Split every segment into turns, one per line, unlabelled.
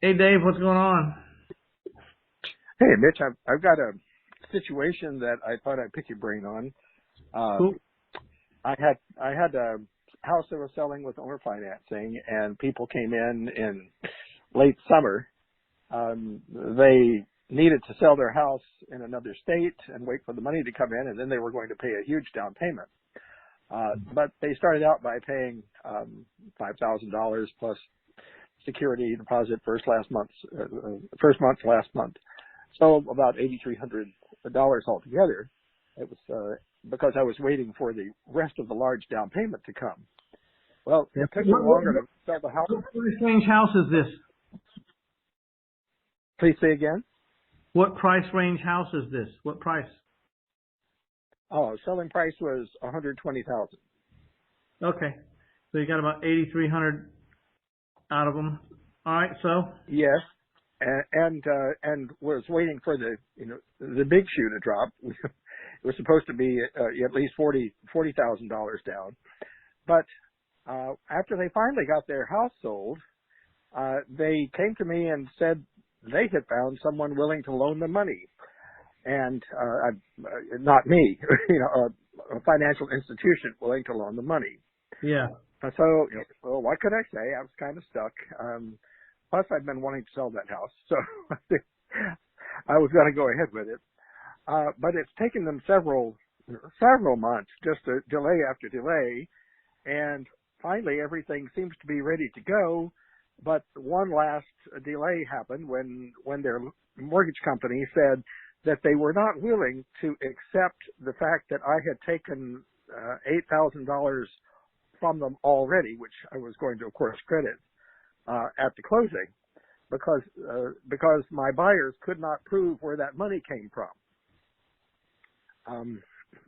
Hey, Dave, what's going on?
Hey, Mitch, I've got a situation that I thought I'd pick your brain on.
Cool.
I had a house that was selling with owner financing, and people came in late summer. They needed to sell their house in another state and wait for the money to come in, and then they were going to pay a huge down payment. But they started out by paying $5,000 plus security deposit first month last month. So about $8,300 altogether. It was because I was waiting for the rest of the large down payment to come. Well, it took them longer to sell the house.
What price range house is this?
Please say again.
What price range house is this? What price?
Oh, selling price was $120,000.
Okay, so you got about 8,300 out of them. All right, so
Yes, and was waiting for the big shoe to drop. It was supposed to be at least $40,000 down, but after they finally got their house sold, they came to me and said they had found someone willing to loan them money, and not me, a financial institution willing to loan the money.
yeah.
So, well, what could I say? I was kind of stuck. Plus, I'd been wanting to sell that house, so I was going to go ahead with it. But it's taken them several months, just a delay after delay, and finally everything seems to be ready to go. But one last delay happened when their mortgage company said that they were not willing to accept the fact that I had taken $8,000 from them already, which I was going to, of course, credit at the closing, because my buyers could not prove where that money came from.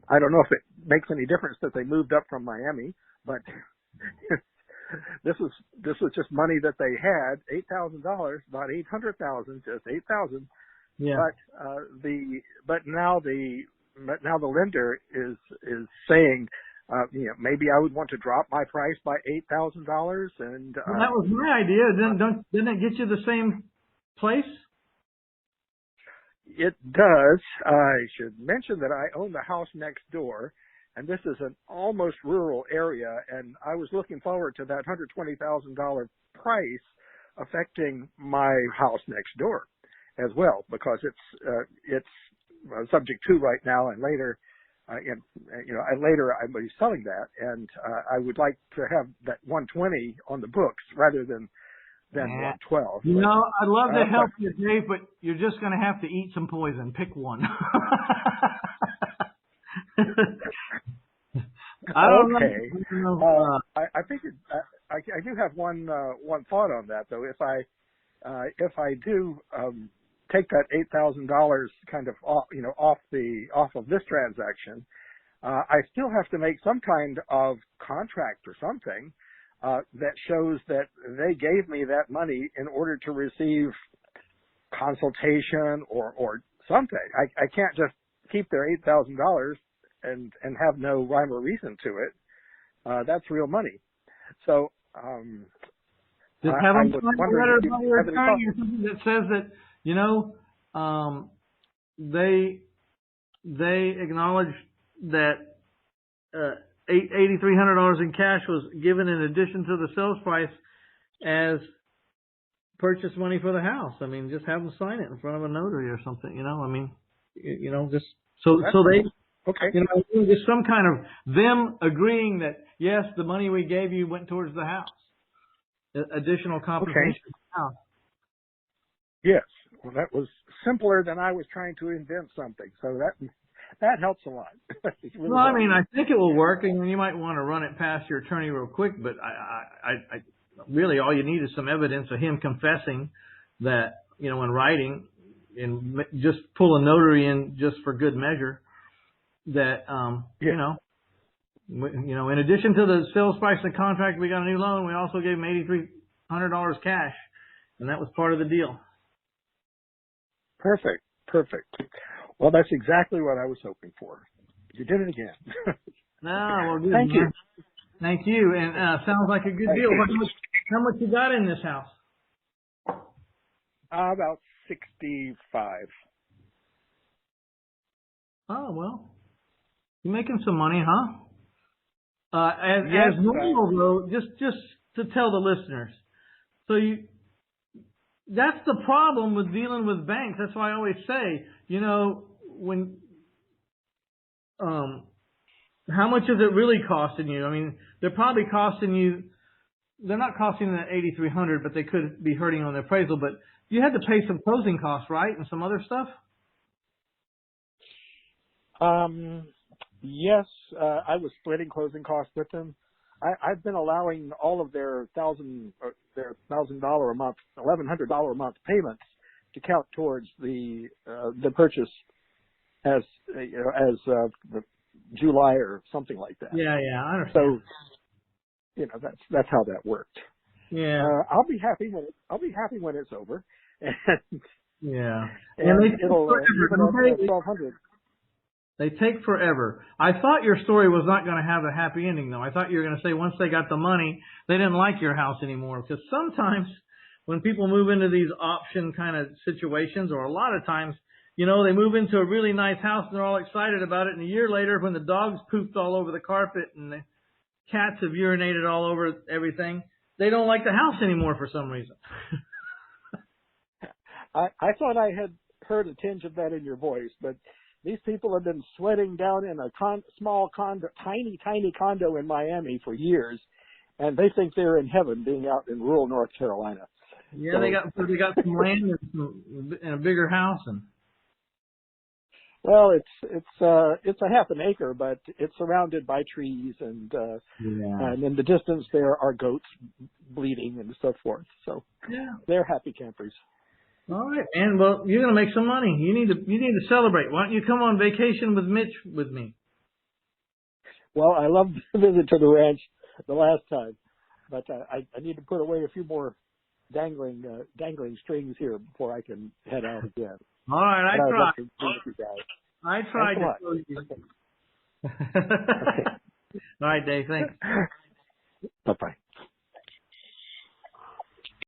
I don't know if it makes any difference that they moved up from Miami, but this was just money that they had, $8,000, not $800,000, just $8,000.
Yeah.
But now the lender is saying, maybe I would want to drop my price by $8,000, and
Well, that was my idea. Didn't it get you the same place?
it does. I should mention that I own the house next door, and this is an almost rural area, and I was looking forward to that $120,000 price affecting my house next door as well, because it's subject to right now, and later. Later I will be selling that, and I would like to have that 120 on the books rather than 112.
I'd love to help you, Dave, but you're just going to have to eat some poison. Pick one. I don't know.
I figured I do have one thought on that though. If I do take that $8,000 kind of off of this transaction, I still have to make some kind of contract or something that shows that they gave me that money in order to receive consultation or something. I can't just keep their $8,000 and have no rhyme or reason to it. That's real money. So
just have them sign a letter by your attorney or something that says that they acknowledge that $8,300 in cash was given in addition to the sales price as purchase money for the house. I mean, just have them sign it in front of a notary or something. Just so they.
Okay.
Just some kind of them agreeing that yes, the money we gave you went towards the house. Additional compensation for the house.
Yes. Well, that was simpler than I was trying to invent something. So that helps a lot. Really
well, I mean, I think it will work, and you might want to run it past your attorney real quick. But I really all you need is some evidence of him confessing that in writing, and just pull a notary in just for good measure. That in addition to the sales price and contract, we got a new loan. We also gave him $8,300 cash, and that was part of the deal.
Perfect. Well, that's exactly what I was hoping for. You did it again.
Well, good.
Thank you.
Thank you. And sounds like a good deal. How much you got in this house?
About 65.
Oh, well, you're making some money, huh?
Yes.
As normal though, just to tell the listeners. So that's the problem with dealing with banks. That's why I always say, when, how much is it really costing you? I mean, they're probably costing you, they're not costing you that 8,300, but they could be hurting on the appraisal, but you had to pay some closing costs, right? And some other stuff?
Yes, I was splitting closing costs with them. I've been allowing all of their $1,000 a month, $1,100 a month payments to count towards the purchase as the July or something like that.
Yeah, I understand.
So that's how that worked.
Yeah.
I'll be happy when it's over, and
Yeah.
and
they
it'll even at 1,200.
They take forever. I thought your story was not going to have a happy ending, though. I thought you were going to say once they got the money, they didn't like your house anymore. Because sometimes when people move into these option kind of situations, or a lot of times, they move into a really nice house and they're all excited about it. And a year later, when the dogs pooped all over the carpet and the cats have urinated all over everything, they don't like the house anymore for some reason.
I thought I had heard a tinge of that in your voice, but these people have been sweating down in a small condo, tiny condo in Miami for years, and they think they're in heaven being out in rural North Carolina.
Yeah,
so,
they got some land and a bigger house, and
well, it's a half an acre, but it's surrounded by trees, and in the distance there are goats bleating and so forth. So they're happy campers.
All right, and well, you're going to make some money. You need to celebrate. Why don't you come on vacation with Mitch with me?
Well, I loved the visit to the ranch the last time, but I need to put away a few more dangling strings here before I can head out again.
All right, I tried. I tried to show you.
Okay.
All right, Dave. Thanks.
Bye-bye.